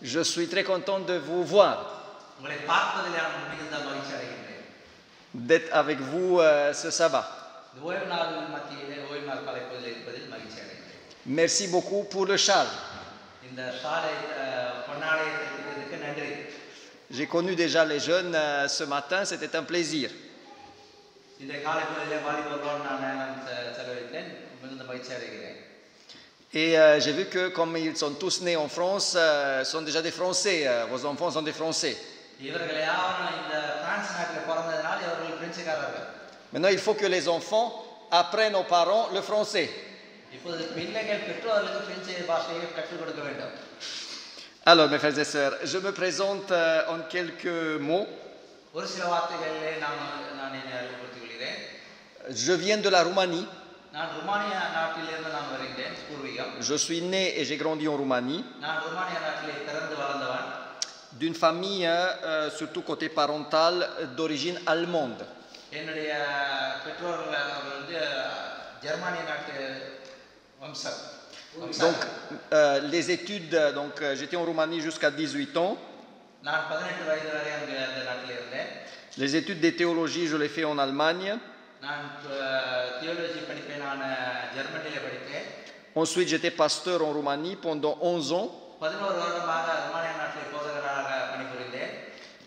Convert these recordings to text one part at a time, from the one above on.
Je suis très content de vous voir, உங்களை பார்ப்பதில் நான் மிகுந்த மகிழ்ச்சி அடைகின்றேன். d'être avec vous ce sabbat. இந்த ஓய்வு நாள் மத்தியிலே ஓய்வு நாள் கலைப்பதில் இருப்பதில் மகிழ்ச்சி அடைகின்றேன். Merci beaucoup pour le châle. இந்த ஷாலை பொன்னாடையை தைத்ததுக்கு நன்றி. J'ai connu déjà les jeunes ce matin, c'était un plaisir. இந்த காலை பொழுதிலே வாலிபர்களோடு நான் செலவழித்தேன். மிகுந்த மகிழ்ச்சி அடைகிறேன். Et j'ai vu que comme ils sont tous nés en France, sont déjà des Français, vos enfants sont des Français. இவர்கள் யாரும் இந்த பிரான்ஸ் நாட்டில் பிறந்ததனால் இவர்கள் பிரெஞ்சுக்காரர்கள். Maintenant, il faut que les enfants apprennent aux parents le français. இப்போது பிள்ளைகள் பெற்றோர்களுக்கு பிரெஞ்சு பாஷையை கற்றுக் கொடுக்க வேண்டும். Alors, mes frères et sœurs, je me présente en quelques mots. ஒரு சில வார்த்தைகளிலே நான் என்னை அறிமுகப்படுத்திக் கொள்கிறேன். Je viens de la Roumanie. நான் ருமானியா நாட்டிலிருந்து நான் வருகிறேன். பூர்வீகம். Je suis né et j'ai grandi en Roumanie. நான் ருமானியா நாட்டிலே பிறந்து வளர்ந்தவன். D'une famille, surtout côté parental, d'origine allemande. என்னுடைய பெற்றோர்கள் வந்து ஜெர்மனிய நாட்டு வம்சம். Donc, les études, donc j'étais en Roumanie jusqu'à 18 ans. நான் 18 வயது வரை அந்த நாட்டில் இருந்தேன். Les études de théologie, je les fais en Allemagne. நான் தியோலஜி படிப்பேன். நான் ஜெர்மனியில படித்தேன். Ensuite, j'étais pasteur en Roumanie pendant 11 ans. 11 வருடமாக ருமானியா நாட்டில் போதகராக பணிபுரிந்தேன்.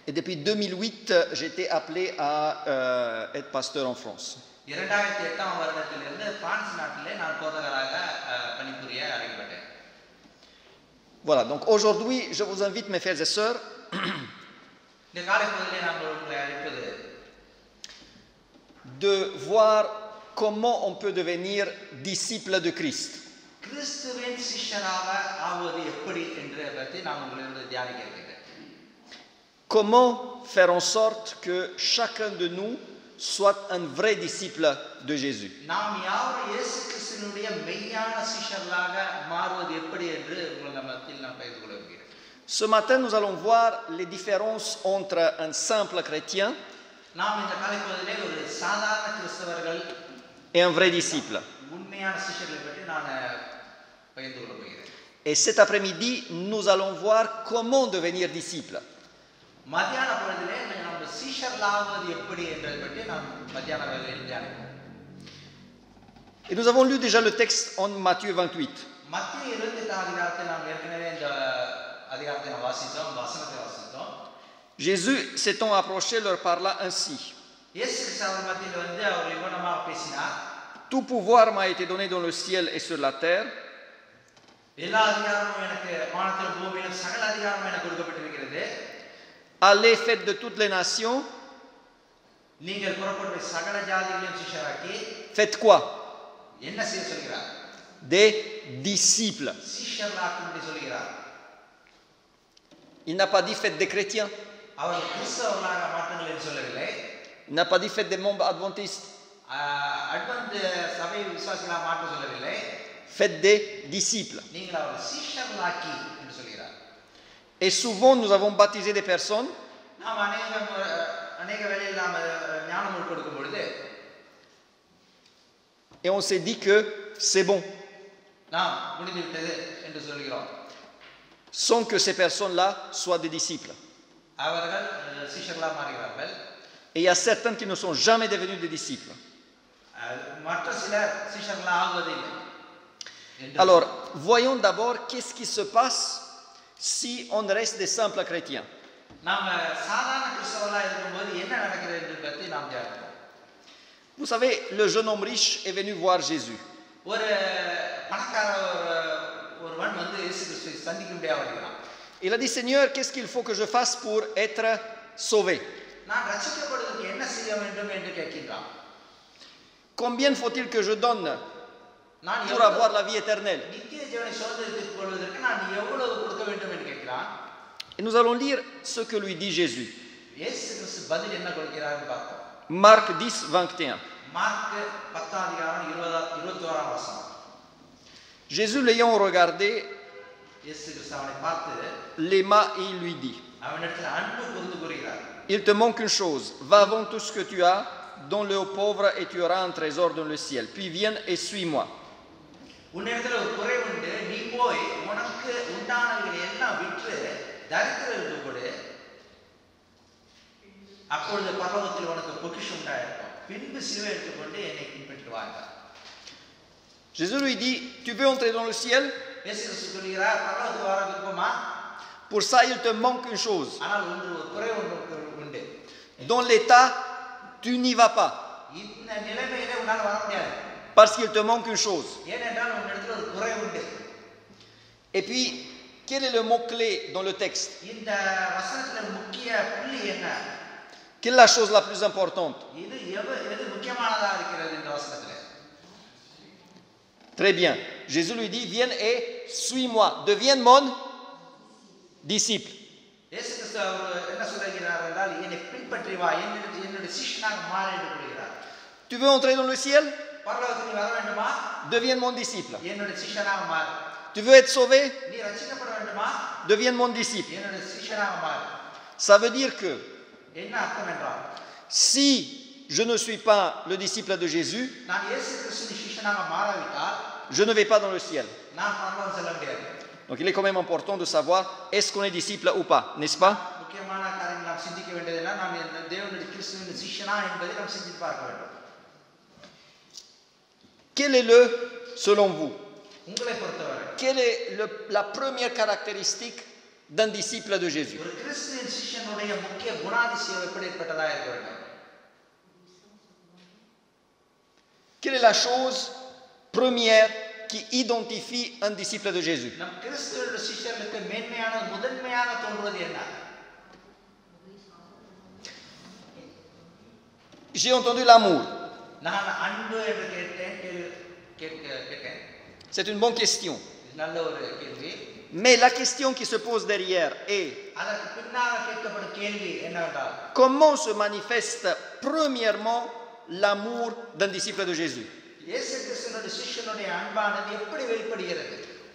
Et depuis 2008, j'ai été appelé à être pasteur en France. 2008 வருடத்திலிருந்து பிரான்ஸ் நாட்டிலே நான் போதகராக பணிபுரிய அழைக்கப்பட்டேன். Voilà, donc aujourd'hui, je vous invite, mes frères et sœurs, இந்த காலை பொழுதிலே நான் உங்களை அழைப்பது de voir comment on peut devenir disciple de Christ. கிறிஸ்துவின் சிஷ்யராக ஆவது எப்படி என்று பற்றி நான் உங்களோடு தியானிக்க இருக்கிறேன். Comment faire en sorte que chacun de nous soit un vrai disciple de Jésus. நாம் யாவரும் இயேசு கிறிஸ்துவினுடைய மெய்யான சிஷ்யர்களாக மாறுவது எப்படி என்று உங்கள் மத்தியில் நான் பகிர்ந்து கொள்ள விரும்புகிறேன். Ce matin, nous allons voir les différences entre un simple chrétien நாம் இந்த காலை பொழுதிலே ஒரு சாதாரண கிறிஸ்தவர்கள் et un vrai disciple. உண்மையான சிஷ்யர்களை பற்றி நான் பகிர்ந்து கொள்ள போகிறேன். Et cet après-midi, nous allons voir comment devenir disciple. மத்தியான பொழுதிலே நம்ம சிஷ்யர்களாவது எப்படி என்பதை பற்றி நாம் மத்தியான வேளையில் தியானிப்போம். Et nous avons lu déjà le texte en Matthieu 28. மத்திய 28 அதிகாரத்தில் நாம் ஏற்கனவே இந்த அதிகாரத்தை நாம் வாசித்தோம், வசனத்தை வாசித்தோம். Jésus s'étant approché leur parla ainsi. இயேசு கிறிஸ்து அவர் மத்தியில் வந்து அவர் இவ்வளமாக பேசினார். Tout pouvoir m'a été donné dans le ciel et sur la terre. எல்லா அதிகாரமும் எனக்கு வானத்திலும் பூமியிலும் சகல அதிகாரமும் எனக்கு கொடுக்கப்பட்டிருக்கிறது. Allez, faites de toutes les nations. நீங்கள் புறப்பட்டு சகல ஜாதிகளையும் சிஷ்யராக்கி. Faites quoi? என்ன செய்ய சொல்கிறார்? Des disciples. சிஷ்யர்களாக்கும்படி சொல்கிறார். Il n'a pas dit faites des chrétiens. அவர் கிறிஸ்தவர்களாக மாற்றுங்கள் என்று சொல்லவில்லை. Il n'a pas dit faites des membres adventistes. Advent சபை விசுவாசிகளாக மாற்ற சொல்லவில்லை. Faites des disciples. நீங்கள் அவர் சிஷ்யர்களாக்கி என்று சொல்கிறார். Et souvent nous avons baptisé des personnes. நாம் அநேக வேளையில் நாம் ஞானம் கொடுக்கும் பொழுது Et on s'est dit que c'est bon. நாம் முடிந்து விட்டது என்று சொல்கிறோம். Sans que ces personnes-là soient des disciples. அவர்கள் சிஷ்யர்களாக மாறுகிறார்கள். Et il y a certains qui ne sont jamais devenus des disciples. மற்ற சிலர் சிஷ்யர்களாக ஆகுவதில்லை. Alors, voyons d'abord qu'est-ce qui se passe si on reste des simples chrétiens. நாம் சாதாரண கிறிஸ்தவர்களாக இருக்கும்போது என்ன நடக்கிறது என்று பற்றி நாம் தியானிப்போம். Vous savez, le jeune homme riche est venu voir Jésus. ஒரு பணக்கார ஒருவன் வந்து இயேசு கிறிஸ்துவை சந்திக்கும்படியாக வருகிறான். Il a dit, Seigneur, qu'est-ce qu'il faut que je fasse pour être sauvé? நான் ரட்சிக்கப்படுவதற்கு என்ன செய்ய வேண்டும் என்று கேட்கிறான். Combien faut-il que je donne pour avoir la vie éternelle? நித்திய ஜீவனை சுதந்தரித்துக் கொள்வதற்கு நான் எவ்வளவு கொடுக்க வேண்டும் என்று கேட்கிறான். Et nous allons lire ce que lui dit Jésus. இயேசு கிறிஸ்து பதில் என்ன கொடுக்கிறார்னு பார்ப்போம். Marc 10, 21. மார்க் 10 அதிகாரம் 21 வசனம். Jésus l'ayant regardé, இயேசு கிறிஸ்து அவனை பார்த்து l'aima et il lui dit, அவனிடத்தில் அன்பு கூர்ந்து கூறுகிறார். il te manque une chose, va vendre tout ce que tu as, donne-le aux pauvres et tu auras un trésor dans le ciel. Puis viens et suis-moi. உன்னிடத்தில் ஒரு குறை உண்டு, நீ போய் உனக்கு உண்டானவைகளை எல்லாம் விற்று தரித்திரருக்கு கொடு, அப்பொழுது பரலோகத்தில் உனக்கு பொக்கிஷம் உண்டாயிருக்கும். பின்பு சிலுவை எடுத்துக்கொண்டு என்னை பின்பற்றி வா என்றார். Jésus lui dit, tu veux entrer dans le ciel? இயேசு கிறிஸ்து சொல்கிறார், பரலோகத்துக்கு வர விருப்பமா? Pour ça, il te manque une chose. ஆனால் ஒரு குறை ஒன்று உண்டு. Dans l'état, tu n'y vas pas. இந்த நிலைமையிலே உன்னால் வர முடியாது. Parce qu'il te manque une chose. ஏனென்றால் உன்னிடத்தில் ஒரு குறை உண்டு. Et puis, quel est le mot-clé dans le texte? இந்த வசனத்தில் முக்கிய புள்ளி என்ன? Quelle est la chose la plus importante? இது எது முக்கியமானதா இருக்கிறது இந்த வசனத்தில்? Très bien. Jésus lui dit, viens et suis-moi. Deviens mon disciple. இயேசு கிறிஸ்து அவர் என்ன சொல்கிறார் என்றால், என்னை பின்பற்றி வா, என்னுடைய சிஷ்யனாக மாறு என்று கூறுகிறார். Tu veux entrer dans le ciel? பரலோகத்துக்கு வர வேண்டுமா? Deviens mon disciple. என்னுடைய சிஷ்யனாக மாறு. Tu veux être sauvé? நீ ரட்சிக்கப்பட வேண்டுமா? Deviens mon disciple. என்னுடைய சிஷ்யனாக மாறு. Ça veut dire que என்ன அர்த்தம் என்றால், si je ne suis pas le disciple de Jésus, நான் இயேசு கிறிஸ்துவின் சிஷ்யனாக மாறாவிட்டால் je ne vais pas dans le ciel. நான் பரலோகம் செல்ல முடியாது. Donc il est quand même important de savoir est-ce qu'on est disciple ou pas, n'est-ce pas? முக்கியமான காரியம் நாம் சிந்திக்க வேண்டியதுன்னா, நாம் தேவனுடைய கிறிஸ்துவின் சிஷ்யனா என்பதை நாம் சிந்தித்து பார்க்க வேண்டும். Quel est le, selon vous, உங்களை பொறுத்தவரை quelle est la première caractéristique d'un disciple de Jésus? ஒரு கிறிஸ்துவின் சிஷ்யனுடைய முக்கிய குணாதிசயம் எப்படிப்பட்டதா இருக்க வேண்டும்? Quelle est la chose première qui identifie un disciple de Jésus? நம் கிறிஸ்துவின் சிஷ்யர்களுக்கு மேன்மையான முதன்மையான தோன்றுவது என்ன? J'ai entendu l'amour. நான் அன்பு என்று கேட்டேன். C'est une bonne question. இது நல்ல ஒரு கேள்வி. Mais la question qui se pose derrière est அதற்கு பின்னாக கேட்கப்படும் கேள்வி என்னவென்றால், comment se manifeste premièrement l'amour d'un disciple de Jésus? இயேசு கிறிஸ்துவினுடைய சிஷ்யனுடைய அன்பானது எப்படி வெளிப்படுகிறது?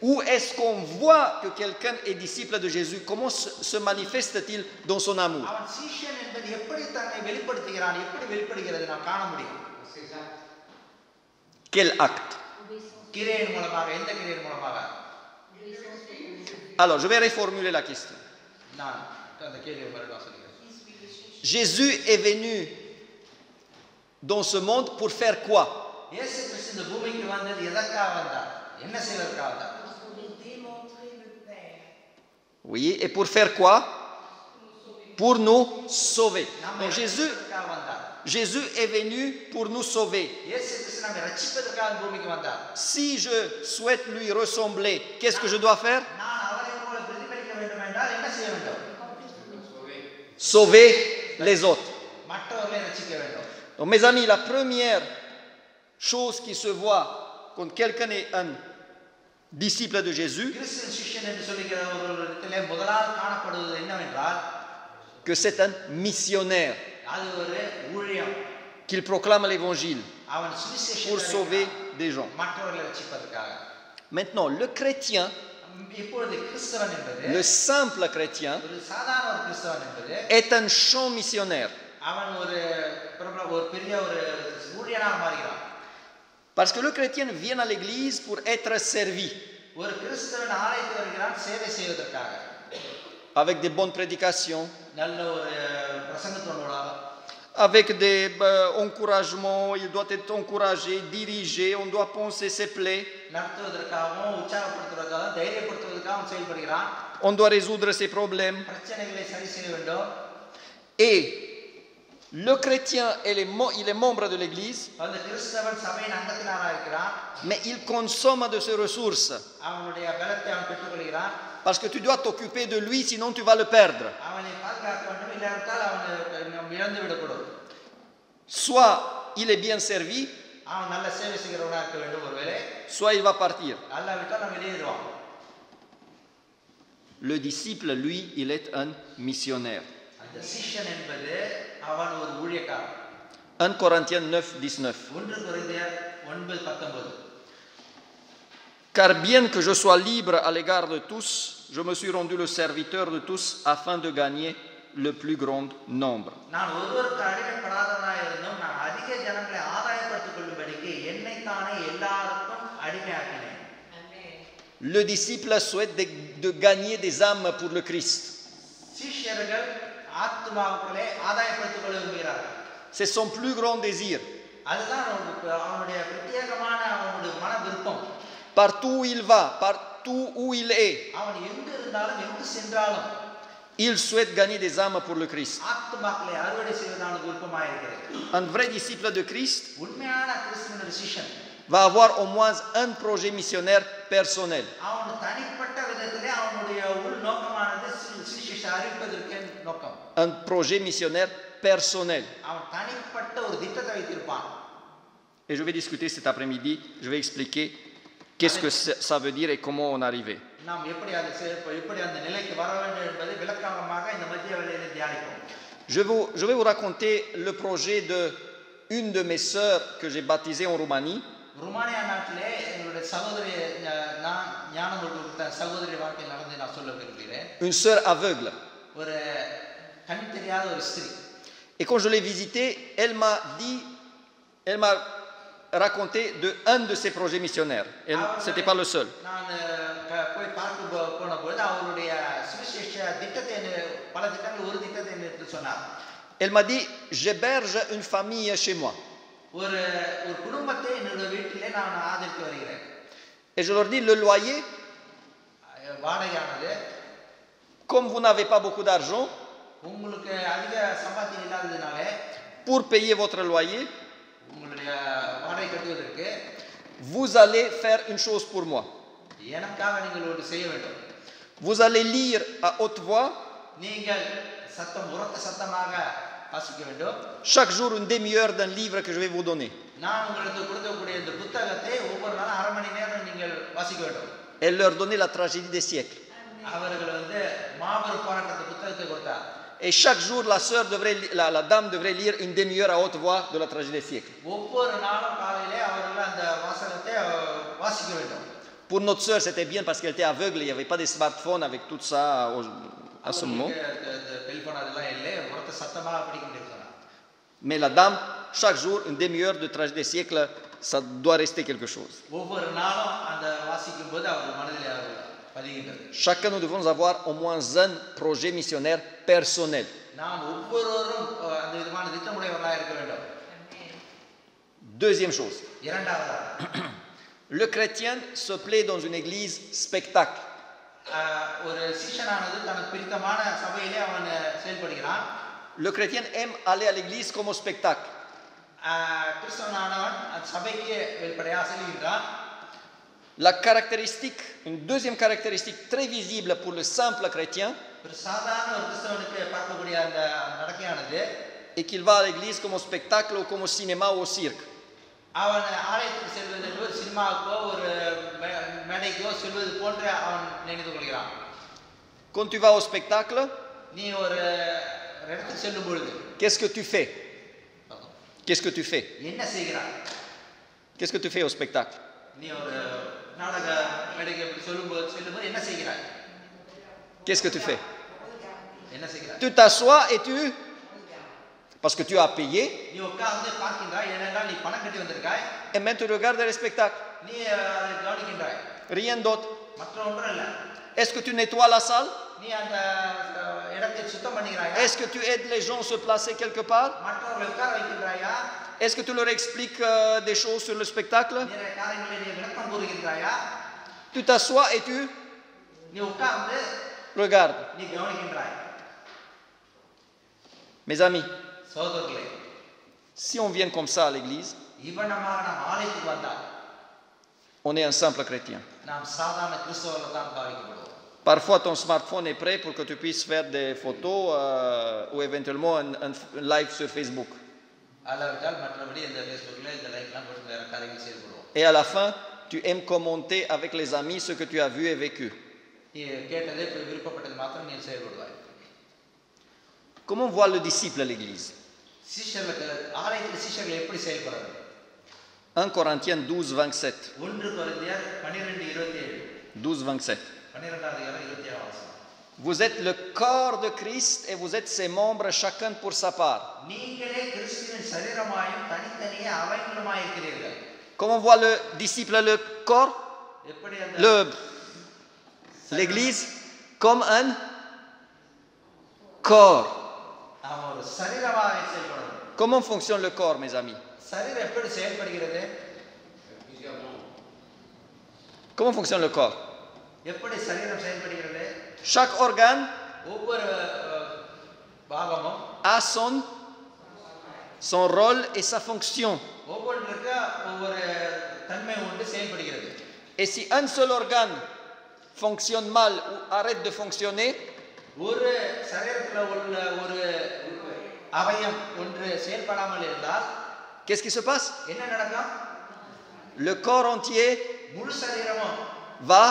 Où est-ce qu'on voit que quelqu'un est disciple de Jésus? Comment se manifeste-t-il dans son amour? அவன் சிஷ்யன் என்பது எப்படி தன்னை வெளிப்படுத்துகிறான், எப்படி வெளிப்படுகிறது நாம் காண முடியும்? Quel acte? கிரியையின் மூலமாக, எந்த கிரியையின் மூலமாக? Alors, je vais reformuler la question. நான் அந்த கேள்வியை மறுபடியும் சொல்கிறேன். Jésus est venu dans ce monde pour faire quoi? இயேசு கிறிஸ்து இந்த பூமிக்கு வந்தது எதற்காக வந்தார்? என்ன செய்வதற்காக வந்தார்? Oui, et pour faire quoi? Pour nous sauver. Donc Jésus est venu pour nous sauver. Si je souhaite lui ressembler, qu'est-ce que je dois faire? Sauver les autres. Donc mes amis, la première chose qui se voit quand quelqu'un est un disciple de Jésus, que c'est un missionnaire, qu'il proclame l'évangile pour sauver des gens. Maintenant, le chrétien, le simple chrétien, est un champ missionnaire. Parce que le chrétien vient à l'église pour être servi. Avec des bonnes prédications, avec des encouragements, il doit être encouragé, dirigé, on doit penser ses plaies, on doit résoudre ses problèmes. Et le chrétien, il est membre de l'église, mais il consomme de ses ressources. Parce que tu dois t'occuper de lui, sinon tu vas le perdre. Soit il est bien servi, soit il va partir. Le disciple, lui, il est un missionnaire. 1 Corinthiens 9, 19. Car bien que je sois libre à l'égard de tous, je me suis rendu le serviteur de tous afin de gagner le plus grand nombre. Le disciple souhaite de gagner des âmes pour le Christ. சீஷர்கள் ஆத்மாக்களை ஆதாயப்படுத்திக் கொள்ள விரும்புகிறார்கள். C'est son plus grand désir. அதுதான் அவனுடைய பிரத்யேகமான அவனுடைய மன விருப்பம். Partout où il va, partout où il est, அவன் எங்கு இருந்தாலும் எங்கு சென்றாலும் il souhaite gagner des âmes pour le Christ. ஆத்மாக்களை அறுவடை செய்வதான விருப்பமாக இருக்கிறது. Un vrai disciple de Christ உண்மையான கிறிஸ்துவின் சீஷன் va avoir au moins un projet missionnaire personnel. அவன் தனிப்பட்ட விதத்திலே அவனுடைய உள் நோக்கமானது சுவிசேஷ அறிவிப்பதற்கு நோக்கம். Un projet missionnaire personnel. அவன் தனிப்பட்ட ஒரு திட்டத்தை வைத்திருப்பான். Et je vais discuter cet après-midi, je vais expliquer qu'est-ce que ça veut dire et comment on est arrivé. நாம் எப்படி அந்த நிலைக்கு வர வேண்டும் என்பதை விளக்கமாக இந்த மத்திய வேளையிலே தியானிப்போம். Je vais vous raconter le projet de une de mes sœurs que j'ai baptisée en Roumanie. Romania நாட்டிலே என்னுடைய சகோதரி நான் ஞானம் கொடுத்த சகோதரி வாழ்க்கையில் நடந்து நான் சொல்ல விரும்புகிறேன். Une sœur aveugle. ஒரு கண் தெரியாத ஒரு ஸ்திரீ. Et quand je l'ai visitée, elle m'a raconté de un de ses projets missionnaires. C'était pas le seul. நான் போய் பார்க்க போன பொழுது அவருடைய சுவிசேஷ திட்டத்தை பல திட்டங்கள் ஒரு திட்டத்தை எடுத்து சொன்னார். Elle m'a dit, j'héberge une famille chez moi. ஒரு குடும்பத்தை என்னோட வீட்டிலே நான் ஆதரித்து வருகிறேன். Et je leur dis, le loyer, வாடகையானது, comme vous n'avez pas beaucoup d'argent, உங்களுக்கு அதிக சம்பாத்தியம் இல்லாததுனால, pour payer votre loyer, உங்களுடைய வாடகை கட்டுவதற்கு, vous allez faire une chose pour moi. எனக்காக நீங்கள் ஒரு செய்ய வேண்டும். Vous allez lire à haute voix, நீங்கள் உரத்த சத்தமாக வாசிக்க வேண்டும். Chaque jour une demi-heure d'un livre que je vais vous donner. நான் உங்களுக்கு கொடுக்கக்கூடிய இந்த புத்தகத்தை ஒவ்வொரு நாளும் அரை மணி நேரம் நீங்கள் வாசிக்க வேண்டும். Elle leur donnait la tragédie des siècles. அவர்கள் மாபெரும் போராட்டத்தை புத்தகத்தை கொடுத்தார். Et chaque jour la dame devrait lire une demi-heure à haute voix de la tragédie des siècles. ஒவ்வொரு நாளும் காலையிலே அவர்கள் அந்த வாசகத்தை வாசிக்க வேண்டும். Pour notre sœur, c'était bien parce qu'elle était aveugle, il n'y avait pas de smartphone avec tout ça à ce moment. Mais la dame, chaque jour, une demi-heure de tragédie des siècles, ça doit rester quelque chose. Chacun, nous devons avoir au moins un projet missionnaire personnel. Deuxième chose. Le chrétien se plaît dans une église spectacle. Le chrétien aime aller à l'église comme au spectacle. La caractéristique, une deuxième caractéristique très visible pour le simple chrétien, est qu'il va à l'église comme au spectacle ou comme au cinéma ou au cirque. Quand tu vas au spectacle, qu'est-ce que tu fais? Qu'est-ce que tu fais? Qu'est-ce que tu fais au spectacle? Qu'est-ce que tu fais? Tu t'assois et tu... Parce que tu as payé. Et maintenant tu regardes le spectacle. Rien d'autre. Est-ce que tu nettoies la salle? Est-ce que tu aides les gens à se placer quelque part? Est-ce que tu leur expliques des choses sur le spectacle? Tu t'assois et tu regardes. Mes amis, si on vient comme ça à l'église, on est un simple chrétien. Parfois, ton smartphone est prêt pour que tu puisses faire des photos ou éventuellement un live sur Facebook. Et à la fin, tu aimes commenter avec les amis ce que tu as vu et vécu. Comment voit le disciple à l'église? 1 Corinthiens 12, 27. 12, 27. Vous êtes le corps de Christ et vous êtes ses membres, chacun pour sa part. Comment voit le disciple le corps? L'église comme un corps. நாம் ஒரு சரீரமாக செயல்படணும். Comment fonctionne le corps, mes amis? சரீரம் எப்படி செயல்படுகிறது? Comment fonctionne le corps? எப்படி சரீரம் செயல்படுகிறது? Chaque organe ஒவ்வொரு பாகமும் a son rôle et sa fonction. ஒவ்வொன்றுக்கு ஒவ்வொரு தன்மை உண்டு செயல்படுகிறது. Et si un seul organe fonctionne mal ou arrête de fonctionner, ஒரு சரீரத்தில் உள்ள ஒரு அவயம் ஒன்று செயல்படாமல் இருந்தால் qu'est-ce qui se passe? என்ன நடக்கும்? Le corps entier முழு சரீரமும் va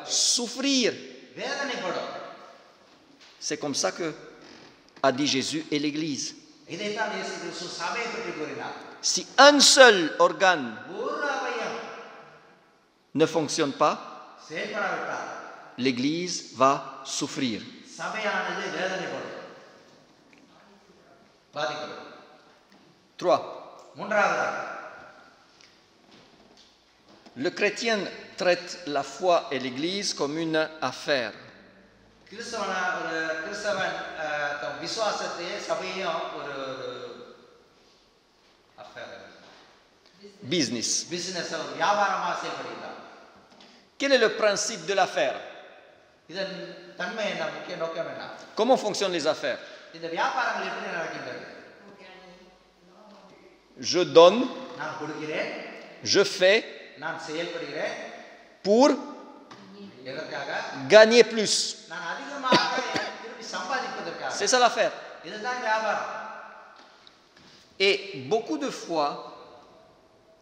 souffrir. வேதனைப்படும். C'est comme ça que a dit Jésus et l'Église. இதைத்தான் இயேசு கிறிஸ்து சபையை பற்றி கூறினார். Si un seul organe ஒரு அவயம் ne fonctionne pas, செயல்படாவிட்டால் l'Église va souffrir. சபையானது வேதனைப்படும், பாதிக்கப்படும். 3. மூன்றாவதாக, Le chrétien traite la foi et l'Église comme une affaire. கிறிஸ்தவன் தம் விசுவாசத்தையே சபையும் ஒரு Business. பிசினஸ் வியாபாரமாக செயல்படுகிறார். Quel est le principe de l'affaire? இதன் தன்மை என்ன, முக்கிய நோக்கம் என்ன? Comment fonctionnent les affaires? இந்த வியாபாரங்கள் எப்படி நடக்கின்றது? Je donne, நான் கொடுக்கிறேன், je fais நான் செயல்படுகிறேன். pour எதற்காக? gagner plus. நான் அதிகமாக திருப்பி சம்பாதிப்பதற்காக. C'est ça l'affaire. இதுதான் வியாபாரம். Et beaucoup de fois,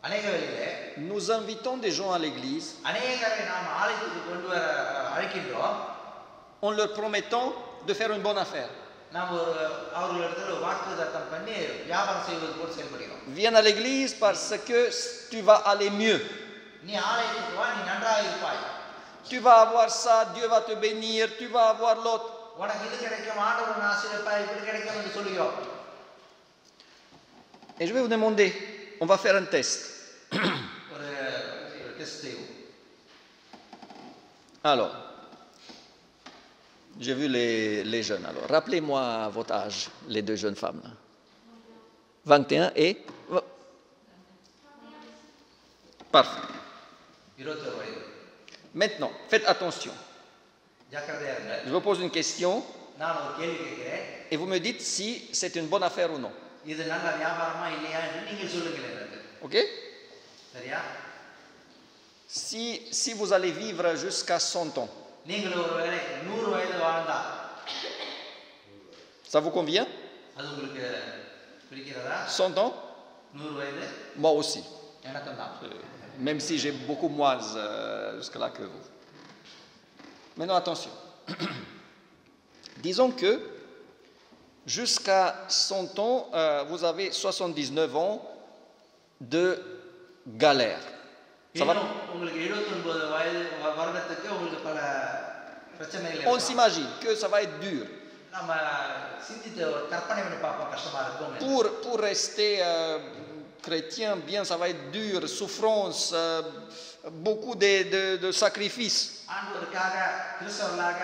அநேக வேளையிலே nous invitons des gens à l'église அநேகரை நாம் ஆலயத்துக்கு கொண்டு வர அழைக்கின்றோம், en leur promettant de faire une bonne affaire. நாம் அவர்களிடத்தில் வாக்குத்தத்தம் பண்ணி வியாபாரம் செய்வது போல் செயல்படுகிறோம். Viens à l'église parce que tu vas aller mieux. நீ ஆலயத்துக்கு வா, நீ நன்றாக இருப்பாய். Tu vas avoir ça, Dieu va te bénir, tu vas avoir l'autre. உனக்கு இது கிடைக்கும், ஆண்டவர் ஆசீர்வதிப்பார், இப்படி கிடைக்கும் என்று சொல்லுகிறோம். Et je vais vous demander, on va faire un test. ஒரு டெஸ்ட் செய்வோம். Alors, j'ai vu les jeunes. Alors, rappelez-moi votre âge, les deux jeunes femmes là. 21 et... Parfait. 21 வயது. Maintenant, faites attention. ஜாக்கிரதையா இருங்க. Je vous pose une question நான் ஒரு கேள்வி கேட்கிறேன். et vous me dites si c'est une bonne affaire ou non. இது நல்ல வியாபாரமா இல்லையா என்று நீங்கள் சொல்லுங்கள் எனக்கு. Ok? சரியா? Si vous allez vivre jusqu'à 100 ans, நீங்கள் ஒருவேளை 100 வயது வாழ்ந்தால் ça vous convient? அது உங்களுக்கு பிடிக்கிறதா? 100 ans? 100 வயது Moi aussi. எனக்கும் தான். Même si j'ai beaucoup moins jusque-là que vous. Maintenant, attention. Disons que jusqu'à 100 ans, vous avez 79 ans de galère. Ça va? உங்களுக்கு 79 வயது வருடத்துக்கு உங்களுக்கு பல பிரச்சனைகள். On s'imagine que ça va être dur. நம்ம சிந்தித்து கற்பனை பண்ணி பார்ப்போம், கஷ்டமா இருக்கும். Pour rester chrétien, bien, ça va être dur, souffrance, beaucoup de sacrifices. ஆண்டவருக்காக கிறிஸ்தவர்களாக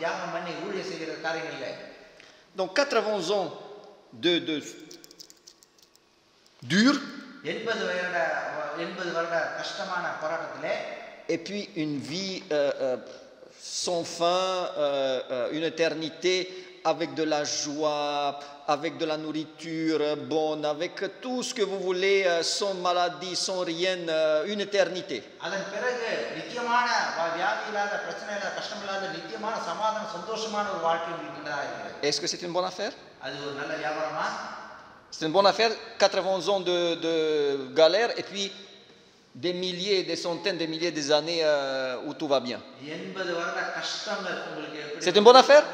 தியாகம் பண்ணி ஊழியம் செய்கிற காரியங்கள். Donc 80 ans de dur. 80 வருட கஷ்டமான போராட்டத்திலே. Et puis une vie sans fin, une éternité avec de la joie, avec de la nourriture bonne, avec tout ce que vous voulez, sans maladie, sans rien, une éternité. அதன் பிறகு நித்தியமான வியாதி இல்லாத, பிரச்சனை இல்லாத, கஷ்டம் இல்லாத, நித்தியமான சமாதான சந்தோஷமான ஒரு வாழ்க்கை இருக்கிறது. Est-ce que c'est une bonne affaire? அது ஒரு நல்ல வியாபாரமா? C'est une bonne affaire, 80 ans de galère et puis des milliers, des centaines, des milliers d'années où tout va bien. C'est une bonne affaire?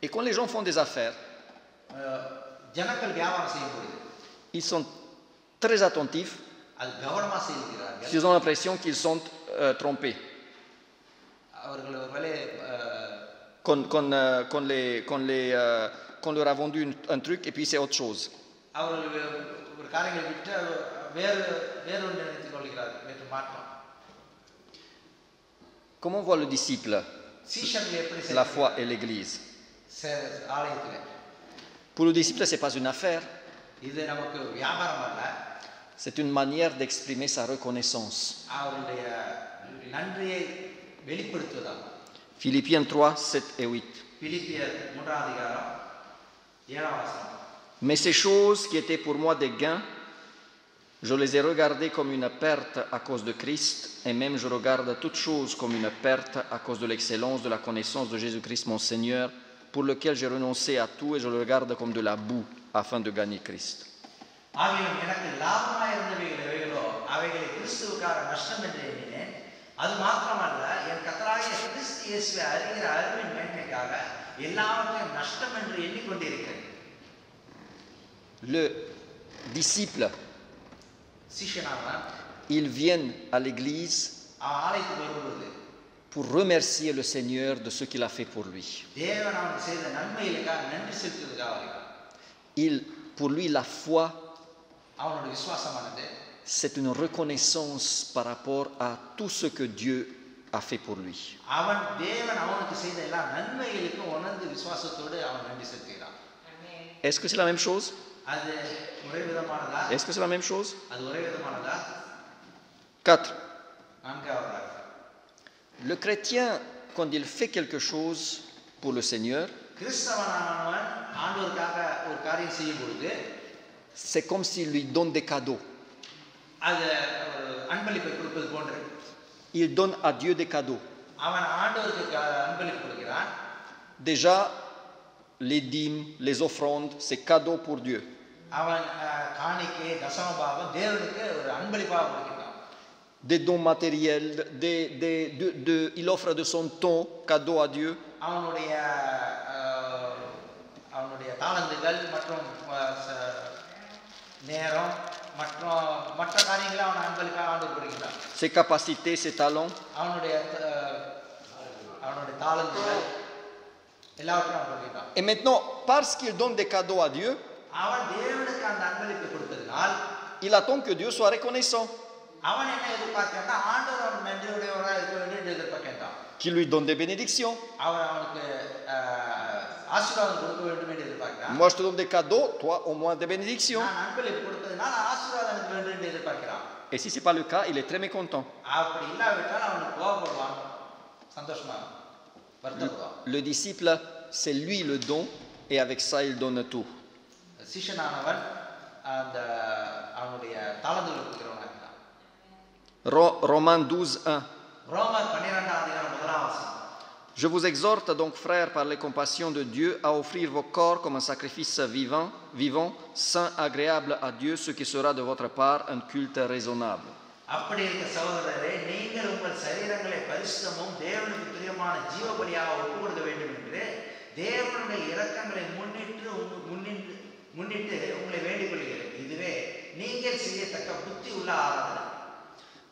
Et quand les gens font des affaires, ils sont très attentifs. Ils ont l'impression qu'ils sont trompés. Qu'on leur a vendu un truc et puis c'est autre chose. Comment voit le disciple சீஷர்கள் எப்படி la foi et l'Église? ஆலயத்தில் Pour le disciple, ce n'est pas une affaire, இது நமக்கு வியாபாரம் அல்ல, c'est une manière d'exprimer sa reconnaissance. அவருடைய நன்றியை வெளிப்படுத்துவதாகும். Philippiens 3, 7 et 8. பிலிப்பியர் 3ஆம் அதிகாரம் 7ஆம் வசனம். Mais ces choses qui étaient pour moi des gains, je les ai regardées comme une perte à cause de Christ, et même je regarde toutes choses comme une perte à cause de l'excellence de la connaissance de Jésus-Christ mon Seigneur, pour lequel j'ai renoncé à tout et je le regarde comme de la boue afin de gagner Christ. ஆகிலும் எனக்கு லாபமாய் இருந்தவைகள் எவைகளோ அவைகளை கிறிஸ்துவுக்காக நஷ்டம் என்று எண்ணினேன். அது மாத்திரமல்ல, என் கர்த்தராகிய கிறிஸ்து இயேசுவை அறிகிற அறிவின் மேன்மைக்காக எல்லாவற்றையும் நஷ்டம் என்று எண்ணிக்கொண்டிருக்கிறேன். Le disciple, சீஷனானவன் ils viennent à l'église ஆலயத்துக்கு வரும்போது pour remercier le Seigneur de ce qu'il a fait pour lui. தேவன் அவனுக்கு செய்த நன்மைகளுக்காக நன்றி செலுத்துவதற்காக வருகிறான். Pour lui, la foi, அவனுடைய விசுவாசமானது c'est une reconnaissance par rapport à tout ce que Dieu a fait pour lui. அவன் தேவன் அவனுக்கு செய்த எல்லா நன்மைகளுக்கும் உணர்ந்து விசுவாசத்தோடு அவன் நன்றி செலுத்துகிறான். Est-ce que c'est la même chose? அது ஒரே விதமானதா? Est-ce que c'est la même chose? அது ஒரே விதமானதா? 4. நான்காவதாக, Le chrétien, quand il fait quelque chose pour le Seigneur, கிறிஸ்தவனானவன் ஆண்டவருக்காக ஒரு காரியம் செய்யும் பொழுது c'est comme s'il lui donne des cadeaux. அது ஒரு அன்பளிப்பை கொடுப்பது போன்றது. Il donne à Dieu des cadeaux. அவன் ஆண்டவருக்கு அன்பளிப்பு கொடுக்கிறான். Déjà, les dîmes, les offrandes, c'est cadeau pour Dieu. அவன் காணிக்கை தசமபாகம் தேவனுக்கு ஒரு அன்பளிப்பாக கொடுக்கிறான். Des dons matériels, il offre de son temps, cadeau à Dieu. அவனுடைய தாளந்துகள் மற்றும் நேரம் மற்றும் மற்ற காரியங்களை அவன் அன்பளிப்பாக ஆண்டு கொடுக்கிறான். Ses capacités, ses talents. அவனுடைய தாளந்துகள் எல்லாவற்றையும் அவன் கொடுக்கிறான். Et maintenant, parce qu'il donne des cadeaux à Dieu, அவன் தேவனுக்கு அந்த அன்பளிப்பை கொடுத்ததினால் il attend que Dieu soit reconnaissant, அவன் என்ன எதிர்பார்க்கிறான்னா ஆண்டவர் அவன் நன்றியுடையவராக இருக்க வேண்டும் என்று எதிர்பார்க்கிறான். qu'il lui donne des bénédictions. அவனுக்கு ஆசீர்வாதம் கொடுக்க வேண்டும் என்று எதிர்பார்க்கிறான். Moi, je te donne des cadeaux, toi, au moins des bénédictions. நான் அன்பளிப்பு கொடுத்ததினால் ஆசீர்வாதம் எனக்கு வேண்டும் என்று எதிர்பார்க்கிறான். Et si ce n'est pas le cas, il est très mécontent. அப்படி இல்லாவிட்டால் அவனுக்கு கோபப்படுவான், சந்தோஷமா வருத்தப்படுவான். Le disciple, c'est lui le don, et avec ça, il donne tout. சீஷனானவன் அந்த அவனுடைய தாளந்துகளை கொடுக்கிறவனாக இருந்தான். Romains 12, 1. ரோமர் 12ஆம் அதிகாரம் 1ஆம் வசனம். Je vous exhorte donc, frères, par les compassions de Dieu, à offrir vos corps comme un sacrifice vivant, saint, agréable à Dieu, ce qui sera de votre part un culte raisonnable. அப்படி இருக்க சகோதரரே, நீங்கள் உங்கள் சரீரங்களை பரிசுத்தமும் தேவனுக்கு பிரியமான ஜீவபலியாக ஒப்புக் கொடுக்க வேண்டும் என்று தேவனுடைய இரக்கங்களை முன்னிட்டு உங்களை வேண்டிக் கொள்கிறேன். இதுவே நீங்கள் செய்யத்தக்க புத்தி உள்ள ஆராதனை.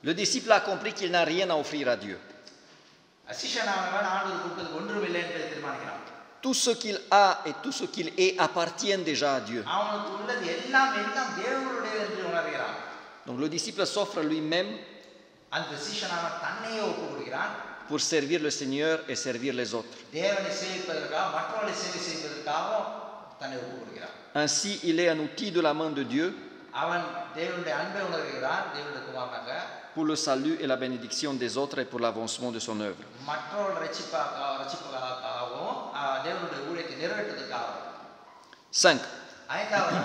Le disciple a compris qu'il n'a rien à offrir à Dieu. சீஷனானவன் ஆண்டவர் கொடுப்பது ஒன்றுமில்லை என்பதை தீர்மானிக்கிறான். Tout ce qu'il a et tout ce qu'il est appartiennent déjà à Dieu. அவனுக்கு உள்ளது எல்லாம் தேவனுடையது என்று உணர்கிறான். Donc le disciple s'offre lui-même அந்த சீஷனானவன் தன்னையே ஒப்புக் கொடுக்கிறான். pour servir le Seigneur et servir les autres. தேவனை சேவிப்பதற்காக மற்றவர்களை சேவை செய்வதற்காக தன்னை ஒப்புக் கொடுக்கிறான். Ainsi, il est un outil de la main de Dieu அவன் தேவனுடைய அன்பை உணர்கிறான், தேவனுடைய குமாரனாக, pour le salut et la bénédiction des autres et pour l'avancement de son œuvre. மற்றவர்கள் ரட்சிப்புக்காகவும் தேவனுடைய ஊழியத்தை நிறைவேற்றுவதற்காகவும். 5. ஐந்தாவது,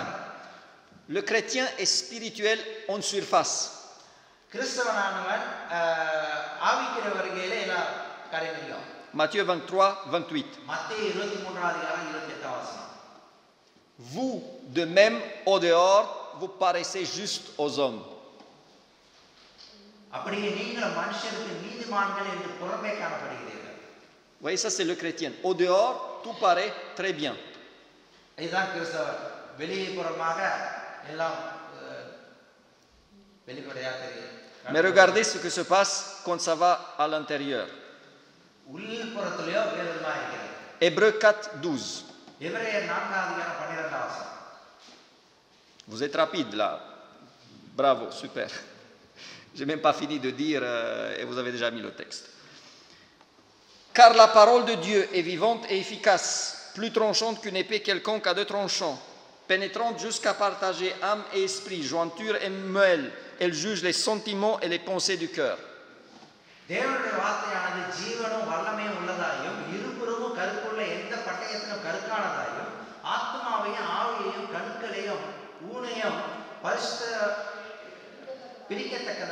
Le chrétien est spirituel en surface. கிறிஸ்தவனானவன் ஆவிக்கிற வருகையில எல்லா காரியங்களிலும். Matthieu 23, 28. மத்தேயு 23ஆம் அதிகாரம் 28ஆம் வசனம். Vous, de même, au dehors, vous paraissez juste aux hommes. அப்படியே நீங்களும் மனுஷருக்கு நீதிமான்கள் என்று புறமே காணப்படுகிறீர்கள். Vous voyez, ça c'est le chrétien. Au dehors, tout paraît très bien. இதுதான் கிறிஸ்தவர். வெளிப்புறமாக எல்லாம் வெளிப்படையாக தெரியும். Mais regardez ce que se passe quand ça va à l'intérieur. உள்புறத்திலேயோ வேறு விதமாக இருக்கிறது. Hébreux 4, 12. எபிரேயர் 4ஆம் அதிகாரம் 12ஆம் வசனம். Vous êtes rapide là. Bravo, super. J'ai même pas fini de dire et vous avez déjà mis le texte. Car la parole de Dieu est vivante et efficace, plus tranchante qu'une épée quelconque à deux tranchants, pénétrante jusqu'à partager âme et esprit, jointure et moelle. Elle juge les sentiments et les pensées du cœur. தேவனுடைய வார்த்தையானது ஜீவனும் வல்லமையும் உள்ளதாயும் இருபுறமும் கருக்குள்ள எந்த பட்டயத்திலும் கருக்கானதாயும் ஆத்மாவையும் ஆவியையும் கண்களையும் ஊனையும் பிரிக்கத்தக்க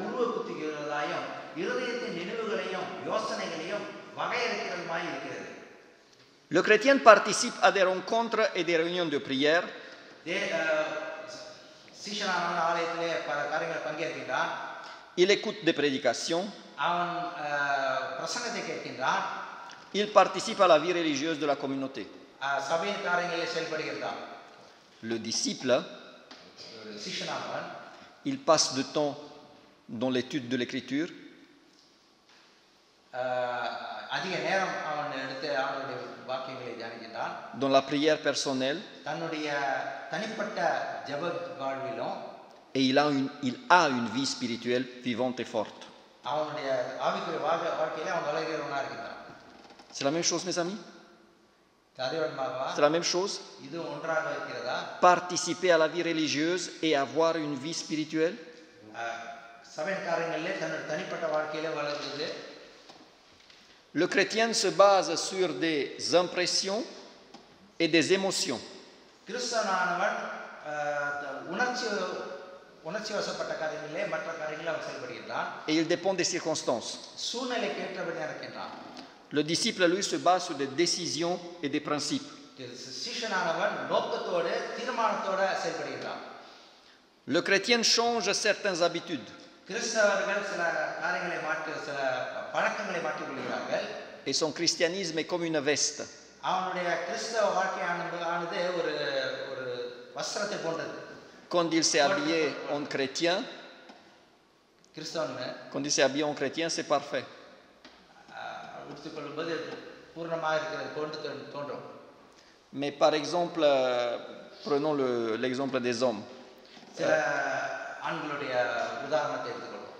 உருவ குத்துகிறதாயும் இருதயத்தின் நினைவுகளையும் யோசனைகளையும் வகையறுக்கிறதுமாய் இருக்கிறது. Le chrétien participe à des rencontres et des réunions de prière. சீஷனானவன் ஆலயத்திலே பல காரியங்களை பங்கேற்கின்றான். Il écoute des prédications. அவன் பிரசங்கத்தை கேட்கின்றான். Il participe à la vie religieuse de la communauté. சபையின் காரியங்களில் செயல்படுகிறான். Le disciple, சீஷனானவன், il passe du temps dans l'étude de l'écriture. அதிக நேரம் அவன் எடுத்து அவனுடைய வாக்கியங்களை தியானிக்கின்றான். Dans la prière personnelle. தன்னுடைய தனிப்பட்ட ஜெப வாழ்விலும். Et il a une vie spirituelle vivante et forte. அவனுடைய ஆவிக்குரிய வாழ்க்கையிலே அவன் வளர்கிறவனாக இருக்கின்றான். C'est la même chose, mes amis? அதேவண்ணமாக C'est la même chose? இது ஒன்றாக இருக்கிறதா? Participer à la vie religieuse et avoir une vie spirituelle? சபையின் காரியங்களிலே தன்னுடைய தனிப்பட்ட வாழ்க்கையிலே வளர்கிறது. Le chrétien se base sur des impressions et des émotions. கிறிஸ்தவனானவன் உணர்ச்சி வசப்பட்ட காரியங்களிலே மற்ற காரியங்களில் அவன் செயல்படுகிறான். Et il dépend des circonstances. சூழ்நிலைக்கு ஏற்றபடியாக இருக்கின்றான். Le disciple, lui, se base sur des décisions et des principes. சீஷனானவன் நோக்கத்தோடு தீர்மானத்தோடு செயல்படுகிறான். Le chrétien change certaines habitudes. கிறிஸ்தவர்கள் சில காரியங்களை மாற்றி சில பழக்கங்களை மாற்றிக் கொள்கிறார்கள். Et son christianisme est comme une veste. அவனுடைய கிறிஸ்தவ வாழ்க்கையானது ஒரு வஸ்திரத்தை போன்றது. Quand il s'est habillé en chrétien, கிறிஸ்தவன் quand il s'est habillé en chrétien, c'est parfait. உடுத்திக்கொள்ளும்போது பூர்ணமாக இருக்கிறது போன்று தோன்றும். Mais par exemple, prenons l'exemple des hommes. சில ஆண்களுடைய உதாரணத்தை எடுத்துக்கொள்வோம்.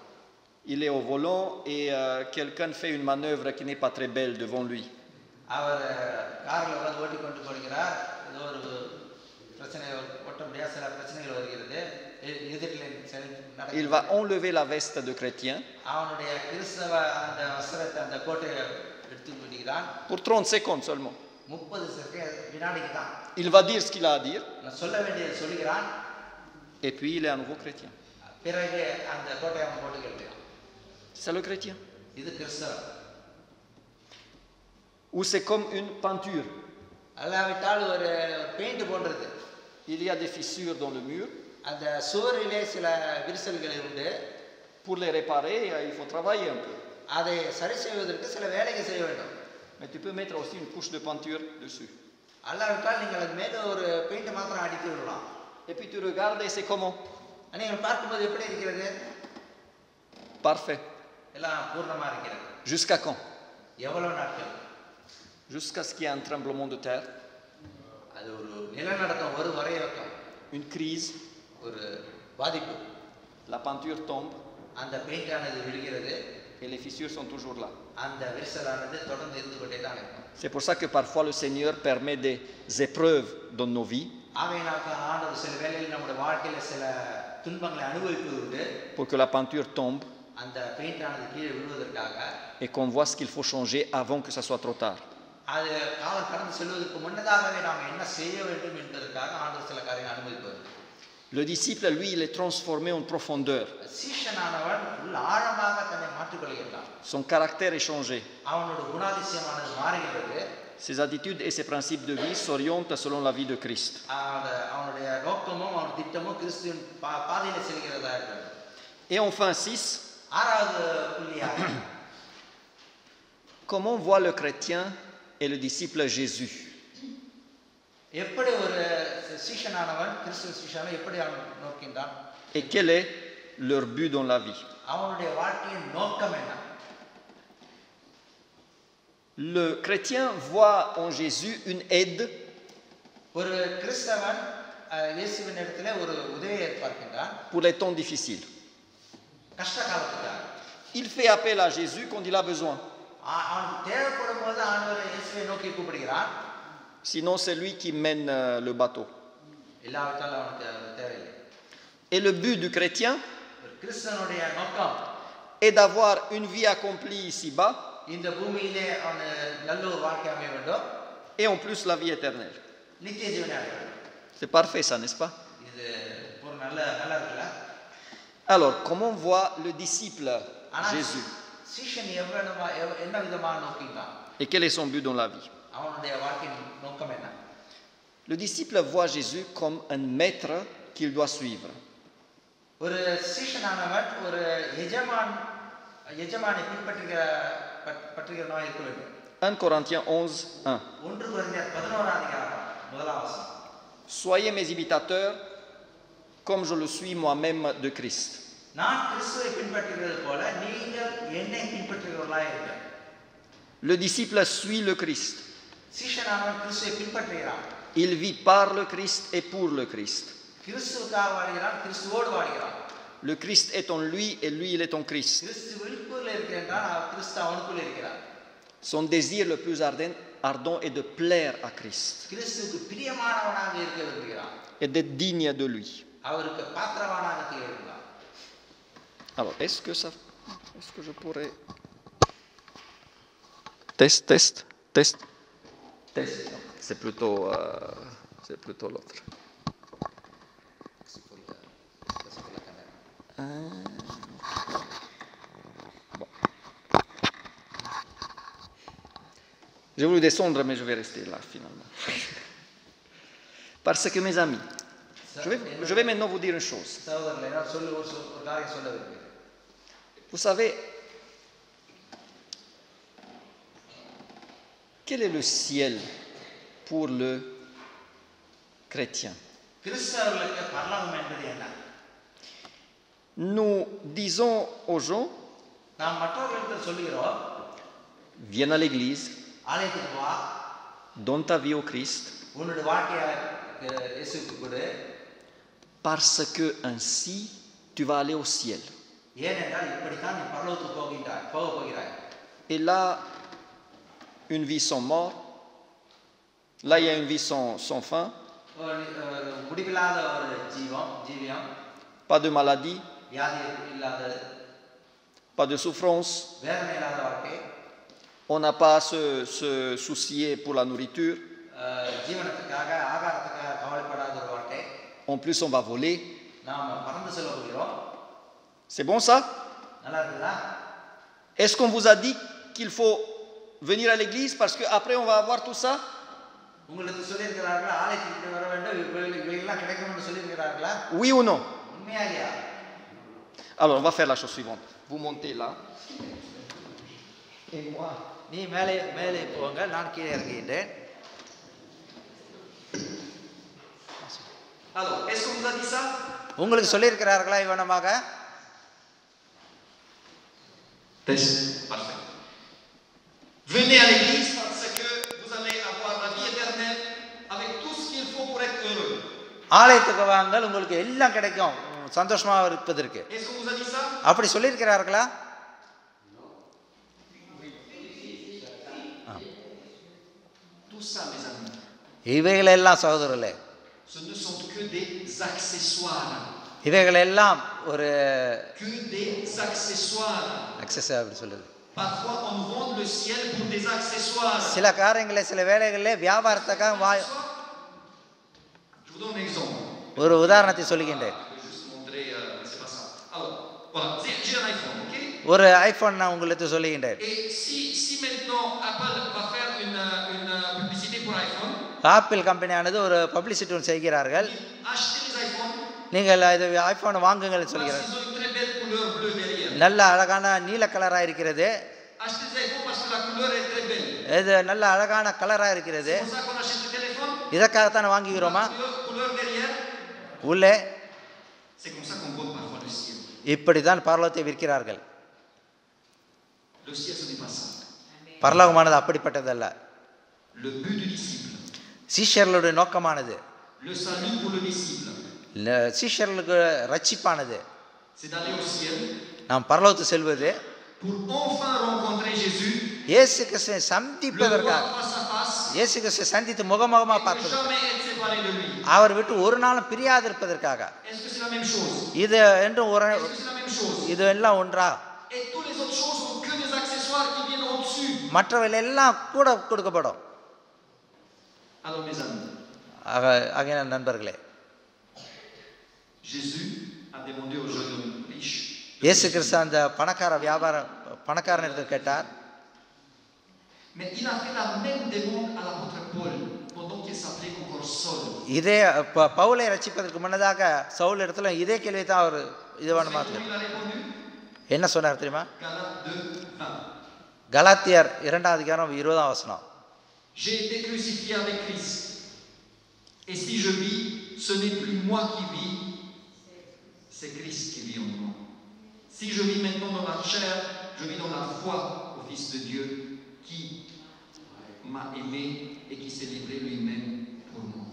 Il est au volant et quelqu'un fait une manœuvre qui n'est pas très belle devant lui. அவர் காரில் வந்து ஓட்டி கொண்டு போகிறார். ஏதோ ஒரு பிரச்சனை ஓட்ட முடியாத சில பிரச்சனைகள் வருகிறது. Il va enlever la veste de chrétien. அவனுடைய கிறிஸ்தவ அந்த வஸ்திரத்தை அந்த கோட்டை எடுத்து விடுகிறான். Pour 30 secondes seulement. 30 வினாடிக்கு தான். Il va dire ce qu'il a à dire. சொல்ல வேண்டியதை சொல்கிறான். Et puis il est à nouveau chrétien. பிறகு அந்த கோட்டையை அவன் போட்டுக்கிறான். C'est le chrétien. இது கிறிஸ்தவம். Ou c'est comme une peinture. அல்லாவிட்டால் ஒரு பெயிண்ட் போன்றது. Il y a des fissures dans le mur. அந்த சுவரிலே சில விரிசல்கள் உண்டு. Pour les réparer, il faut travailler un peu. அதை சரி செய்வதற்கு சில வேலைகள் செய்ய வேண்டும். Mais tu peux mettre aussi une couche de peinture dessus. அல்லாவிட்டால் நீங்கள் அது மேலே ஒரு பெயிண்ட் மாத்திரம் அடித்து விடலாம். Et puis tu regardes et c'est comment? நீங்கள் பார்க்கும்போது எப்படி இருக்கிறது? Parfait. எல்லாம் பூர்ணமா இருக்கிறது. Jusqu'à quand? எவ்வளவு நாட்கள்? Jusqu'à ce qu'il y ait un tremblement de terre. அது ஒரு நிலநடுக்கம் ஒரு வரையக்கம். Une crise. ஒரு பாதிப்பு. La peinture tombe. அந்த பெயிண்ட் ஆனது விழுகிறது. Et les fissures sont toujours là. அந்த விரிசலானது தொடர்ந்து இருந்து கொண்டே தான் இருக்கும். C'est pour ça que parfois le Seigneur permet des épreuves dans nos vies. ஆண்டவர் சில வேளையில் நம்முடைய வாழ்க்கையில சில துன்பங்களை அனுபவிப்பது உண்டு. Pour que la peinture tombe. அந்த பெயிண்ட் ஆனது கீழே விழுவதற்காக. Et qu'on voit ce qu'il faut changer avant que ça soit trop tard. அது காலம் கடந்து செல்வதற்கு முன்னதாகவே நாம் என்ன செய்ய வேண்டும் என்பதற்காக ஆண்டவர் சில காரியங்களை அனுமதிப்பார். Le disciple, lui, il est transformé en profondeur. சீஷனானவன் ஆழமாக தன்னை மாற்றிக் கொள்கிறான். Son caractère est changé. அவனோட குணாதிசயமானது மாறுகிறது. Ses attitudes et ses principes de vie s'orientent selon la vie de Christ. அவனுடைய நோக்கமும் அவனுடைய திட்டமும் கிறிஸ்துவின் பாதையில செல்கிறதா இருக்கிறது. Et enfin 6. ஆறாவது புள்ளியாக comment voit le chrétien et le disciple Jésus? எப்படி ஒரு சீஷனானவன் கிறிஸ்துவ சீஷனை எப்படி நோக்கின்றான்? Et quel est leur but dans la vie? அவனுடைய வாழ்க்கையின் நோக்கம் என்ன? Le chrétien voit en Jésus une aide. ஒரு கிறிஸ்தவன் இயேசுவின் இடத்திலே ஒரு உதவியை எதிர்பார்க்கின்றான். Pour les temps difficiles. கஷ்ட காலத்துக்காக. il fait appel à Jésus quand il a besoin. அவனுக்கு தேவைப்படும் போது ஆண்டவர் இயேசுவை நோக்கி கூப்பிடுகிறான். Sinon, c'est lui qui mène le bateau. இல்லாவிட்டால் அவனுக்கு அது தேவையில்லை. Et le but du chrétien கிறிஸ்தவனுடைய நோக்கம் est d'avoir une vie accomplie ici-bas இந்த பூமியிலே அவன் நல்ல ஒரு வாழ்க்கை அமைய வேண்டும். et en plus la vie éternelle. நித்திய ஜீவனை அடைய வேண்டும். C'est parfait ça, n'est-ce pas? இது ஒரு நல்லா இருக்குல்ல? Alors, comment voit le disciple Jésus? சீஷன் என்ன விதமாக நோக்கிட்டான்? Et quel est son but dans la vie? அவனுடைய வாழ்க்கையின் நோக்கம் என்ன? Le disciple voit Jésus comme un maître qu'il doit suivre. ஒரு சீஷனானவன் ஒரு எஜமானை பின்பற்றுகிறவனாக இருக்க வேண்டும். 1 Corinthiens 11:1. 1 கொரிந்தியர் 11 அதிகாரம் முதலாம் வசனம். Soyez mes imitateurs comme je le suis moi-même de Christ. நான் கிறிஸ்துவை பின்பற்றுகிறது போல நீங்கள் என்னை பின்பற்றுகிறவர்களாக இருங்கள். Le disciple suit le Christ. சீஷனானவன் கிறிஸ்துவை பின்பற்றுகிறான். Il vit par le Christ et pour le Christ. கிறிஸ்துவுக்காக வாழ்கிறான், கிறிஸ்துவோடு வாழ்கிறான். Le Christ est en lui et lui il est en Christ. கிறிஸ்து விழுப்புல இருக்கிறான், கிறிஸ்து அவனுக்குள்ள இருக்கிறான். Son désir le plus ardent est de plaire à Christ கிறிஸ்துவுக்கு பிரியமானவனாக இருக்க விரும்புகிறான். et d'être digne de lui. அவருக்கு பாத்திரவானாக இருக்கிறான். Alors, est-ce que je pourrais test. C'est plutôt l'autre. Bon. J'ai voulu descendre, mais je vais rester là finalement. Parce que mes amis, je vais maintenant vous dire une chose. Vous savez, quel est le ciel pour le chrétien? Nous disons aux gens, viens à l'église, donne ta vie au Christ, parce que ainsi tu vas aller au ciel. Et là, une vie sans mort, là il y a une vie sans fin, pas de maladie, pas de souffrance, on n'a pas à se soucier pour la nourriture, en plus on va voler. C'est bon ça? Est-ce qu'on vous a dit qu'il faut venir à l'église parce qu'après on va avoir tout ça? Oui ou non? Alors on va faire la chose suivante. Vous montez là. Et moi. Alors, est-ce qu'on vous a dit ça? உங்களுக்கு சொல்லியிருக்கிறார்களா இவனமாக? Parfait. Venez à l'église parce que vous allez avoir la vie éternelle avec tout ce qu'il faut pour être heureux. ஆலயத்துக்கு வாங்கள், உங்களுக்கு எல்லாம் கிடைக்கும் சந்தோஷமாக இருப்பதற்கு. Est-ce qu'on vous a dit ça? அப்படி சொல்லியிருக்கிறார்களா? Tout ça, mes amis. இவைகளெல்லாம் சகோதரர்களே, ce ne sont que des accessoires. இவைகளெல்லாம் ஒரு que des accessoires. அக்சஸா அப்படி சொல்லுது. Parfois on vend le ciel pour des accessoires. சில காரியங்களை சில வேளைகளிலே வியாபாரத்துக்காக Je vous donne un exemple. ஒரு உதாரணத்தை சொல்லுகின்றேன். Je vais juste montrer c'est pas ça. Alors, voilà, j'ai un iPhone, OK? ஒரு ஐபோன் நான் உங்களுக்கு சொல்லுகின்றேன். Et si maintenant Apple va faire une publicité pour iPhone, apple கம்பெனியானது ஒரு பப்ளிசிட்டி ஒன்று செய்கிறார்கள். achetez les iPhones. நீங்கள் இது ஐபோன் வாங்குங்கள் சொல்கிறார்கள். Ils ont une très belle couleur bleue derrière. நல்ல அழகான நீல கலரா இருக்கிறது. Achetez les iPhones parce que la couleur est très belle. இது நல்ல அழகான கலரா இருக்கிறது. C'est pour ça qu'on achète le téléphone. இதற்காகத்தான் வாங்குகிறோமா? Couleur derrière. உள்ளே C'est comme ça qu'on vend parfois le ciel. இப்படித்தான் பரலோகத்தை விற்கிறார்கள். Le ciel ce n'est pas ça. பரலோகமானது அப்படிப்பட்டதல்ல. Le but du disciple. சீஷர்களுடைய நோக்கமானது. Le salut pour le disciple. சீஷர்களுக்கு ரட்சிப்பானது. C'est d'aller au ciel. நாம் பரலோகத்துக்கு செல்வது. pour enfin rencontrer Jésus, இயேசு கிறிஸ்துவை le சந்திப்பதற்காக voir face à face, இயேசு கிறிஸ்துவை சந்தித்து முகமுகமா et ne பார்த்தது jamais être séparé de lui. அவர் விட்டு ஒரு நாளும் பிரியாதிருப்பதற்காக Est-ce que c'est la même chose? இது என்று ஒரு Est-ce que c'est la même chose? இது எல்லாம் ஒன்றா Et toutes les autres choses sont que des accessoires qui viennent au-dessus. மற்றவை எல்லாம் கூட கொடுக்கப்படும். Alors mes amis, ஆகைய நண்பர்களே, Jésus a demandé au jeune riche, இயேசு கிறிஸ்து அந்த பணக்காரனிடத்தில் கேட்டார். mais il a fait la même demande à l'apôtre Paul pendant qu'il s'appelait encore Saul. இதே பவுலை ரட்சிப்பதற்கு முன்னதாக சவுல் இடத்துல இதே கேள்வி தான் அவர் இதுவான Il மாத்திரம் a répondu, என்ன சொன்னார் தெரியுமா? Galates 2:20. கலாத்தியர் 2:20. J'ai été crucifié avec Christ. Et si je vis, ce n'est plus moi qui vis, c'est Christ qui vit en moi. Si je vis maintenant dans la chair, je vis dans la foi au Fils de Dieu qui m'a aimé et qui s'est livré lui-même pour moi.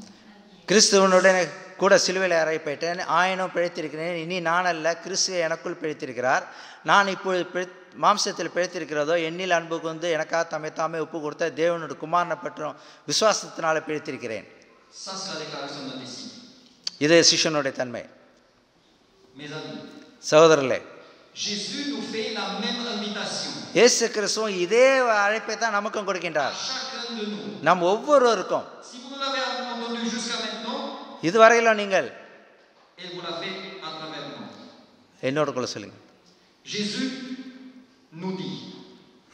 கிறிஸ்துவனுடன் கூட சிலுவையில் அறையப்பட்டேன், ஆயினும் பிழைத்திருக்கிறேன். இனி நான் அல்ல, கிறிஸ்துவை எனக்குள் பிழைத்திருக்கிறார். நான் இப்பொழுது மாம்சத்தில் பிழைத்திருக்கிறதோ என்னில் அன்பு கொண்டு எனக்காக தம்மைத்தாமே ஒப்பு கொடுத்த தேவனுடைய குமாரனை பற்றும் விசுவாசத்தினால பிழைத்திருக்கிறேன். Ça, c'est la déclaration d'un disciple. இது சிஷ்யனுடைய தன்மை. Mes amis, சகோதரர்களே, Jésus nous fait la même invitation. இயேசு கிறிஸ்துவும் இதே அழைப்பை தான் நமக்கும் கொடுக்கின்றார். Chacun de nous. நம் ஒவ்வொருவருக்கும். Si vous nous l'avez entendu jusqu'à maintenant, இதுவரையிலும் நீங்கள் et vous l'avez à travers moi. என்னோட கூட சொல்லுங்க. Jésus nous dit,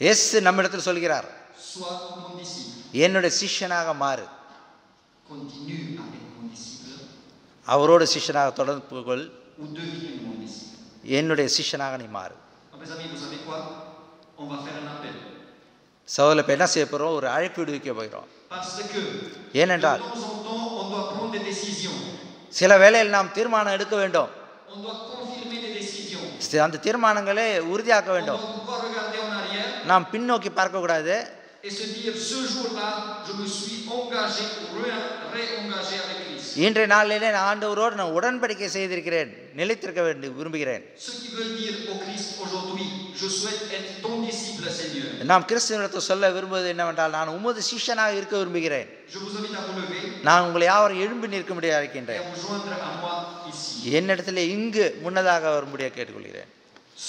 இயேசு நம்மிடத்தில் சொல்கிறார், sois mon disciple. என்னுடைய சிஷ்யனாக மாறு. Continue à être mon disciple அவரோட சிஷ்யனாக தொடர்பு கொள். ou deviens mon disciple. என்னுடைய சிஷ்யனாக நீ மாறு. Mes amis, vous savez quoi? On va faire un appel. சகோதரர், இப்போ என்ன செய்ய போகிறோம்? ஒரு அழைப்பு விடுவிக்க போகிறோம். Parce que ஏனென்றால் de temps en temps, on doit prendre des décisions. சில வேளையில் நாம் தீர்மானம் எடுக்க வேண்டும். On doit confirmer des décisions. அந்த தீர்மானங்களை உறுதியாக்க On வேண்டும். doit pouvoir regarder en arrière நாம் பின்னோக்கி பார்க்கக்கூடாது. et se dire, ce jour-là, je me suis engagé ou réengagé avec Christ. இன்றைய நாளிலே நான் ஆண்டவரோடு நான் உடன்படிக்கை செய்திருக்கிறேன், நிலைத்திருக்க விரும்புகிறேன். Ce qui veut dire au Christ aujourd'hui, je souhaite être ton disciple, Seigneur. நாம் கிறிஸ்துவிடத்தில் சொல்ல விரும்புவது என்னவென்றால், நான் உமது சிஷ்யனாக இருக்க விரும்புகிறேன். Je vous invite à vous lever நான் உங்களை யாவரும் எழும்பி நிற்கும்படி et à அழைக்கின்றேன். vous joindre à moi ici. என்னிடத்தில் இங்கு முன்னதாக வரும்படியாக கேட்டுக்கொள்கிறேன்.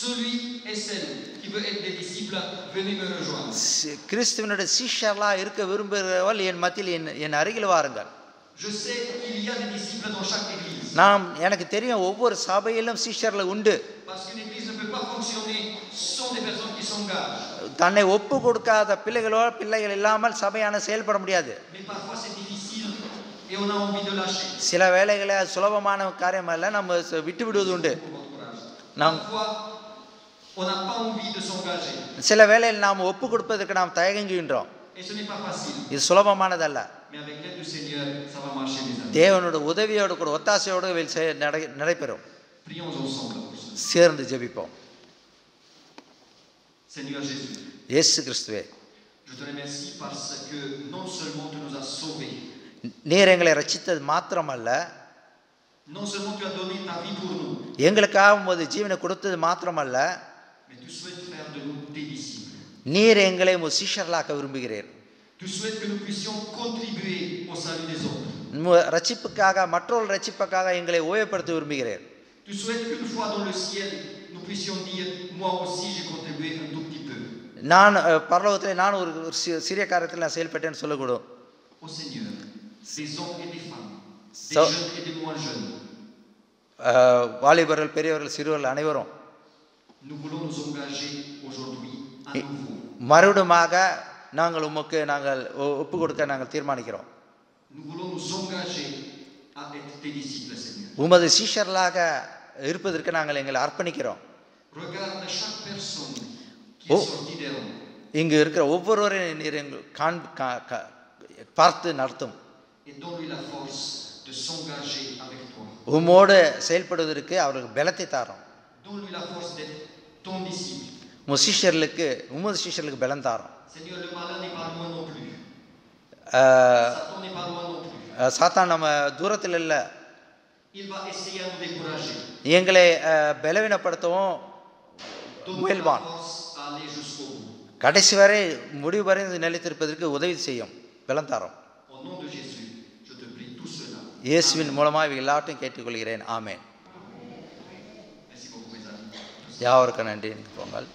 Celui et celle qui veut être des disciples, venez me rejoindre. கிறிஸ்துவனுடைய சிஷ்யர்களாக இருக்க விரும்புகிறவர்கள் என் மத்தியில் என் அருகில் வாருங்கள். Je sais qu'il y a des disciples dans chaque église. எனக்கு தெரியும் ஒவ்வொரு சபையிலும் சிஷ்யர்கள் உண்டு. Parce qu'une église ne peut pas fonctionner sans des personnes qui s'engagent. தன்னை ஒப்பு கொடுக்காத பிள்ளைகள் இல்லாமல் சபையான செயல்பட முடியாது. Mais parfois c'est difficile et on a envie de lâcher. சில வேளைகளில் அது சுலபமான காரியம் அல்ல, நம்ம விட்டு விடுவது உண்டு. Parfois on n'a pas envie de s'engager. சில வேளையில் நாம் ஒப்பு கொடுப்பதற்கு நாம் தயங்குகின்றோம். Et ce n'est pas facile. இது சுலபமானதல்ல. Mais avec l'aide du Seigneur, ça va marcher, mes amis. தேவனோட உதவியோடு கூட ஒத்தாசையோடு நடைபெறும். Prions ensemble pour ça. சேர்ந்து ஜெபிப்போம். Seigneur Jésus, இயேசு கிறிஸ்துவே, je te remercie parce que non seulement tu nous as sauvés, நீர் எங்களை ரட்சித்தது மாத்திரமல்ல, non seulement tu as donné ta vie pour nous, எங்களுக்காக உமது ஜீவனை கொடுத்தது மாத்திரமல்ல, mais tu souhaites faire de nous tes disciples. நீர் எங்களை உமது சிஷ்யர்களாக்க விரும்புகிறீர். Tu souhaites que nous puissions contribuer au salut des autres. ரட்சிப்புக்காக, மற்றொரு ரட்சிப்புக்காக எங்களை உபயோகப்படுத்த விரும்புகிறீர். Tu souhaites qu'une fois dans le ciel, nous puissions dire, moi aussi j'ai contribué un tout petit peu. நான் பரலோகத்தில் நான் ஒரு சிறிய காரியத்தில் நான் செயல்பட்டேன்னு சொல்லக்கூடும். Au Seigneur, des hommes et des femmes, des jeunes et des moins jeunes, வாலிபர்கள், பெரியவர்கள், சிறுவர்கள் அனைவரும் nous voulons nous engager aujourd'hui à nouveau. மறுபடியுமாக நாங்கள் உமக்கு ஒப்பு கொடுக்க நாங்கள் தீர்மானிக்கிறோம். Nous voulons nous engager à être tes disciples, Seigneur. உமது சீஷர்களாக இருப்பதற்கு நாங்கள் எங்களை அர்ப்பணிக்கிறோம். Regarde chaque personne qui est sortie des rangs. இங்கு இருக்கிற ஒவ்வொருவரையும் நீர் பார்த்து நடத்தும். Et donne-lui la force de s'engager avec toi. உம்மோடு செயல்படுவதற்கு அவர்களுக்கு பலத்தை தாரும். Donne-lui la force d'être ton disciple. உமது சிஷ்யர்களுக்கு பலம் தாரும். Seigneur, le malin n'est pas loin non plus. Satan n'est pas loin non plus. சாத்தான் நம்ம தூரத்தில் இல்லை. Il va essayer à nous décourager. எங்களை பலவீனப்படுத்தவும் Donne-nous la முயல்வான். force à aller jusqu'au bout. கடைசி வரை முடிவு வரை நிலைத்திருப்பதற்கு உதவி செய்யும் பலம் தரும். Au nom de Jésus, je te prie tout cela. இயேசுவின் மூலமாக எல்லாவற்றையும் கேட்டுக்கொள்கிறேன். ஆமென். Merci beaucoup mes amis. யாவருக்கும் நன்றி. பொங்கல்.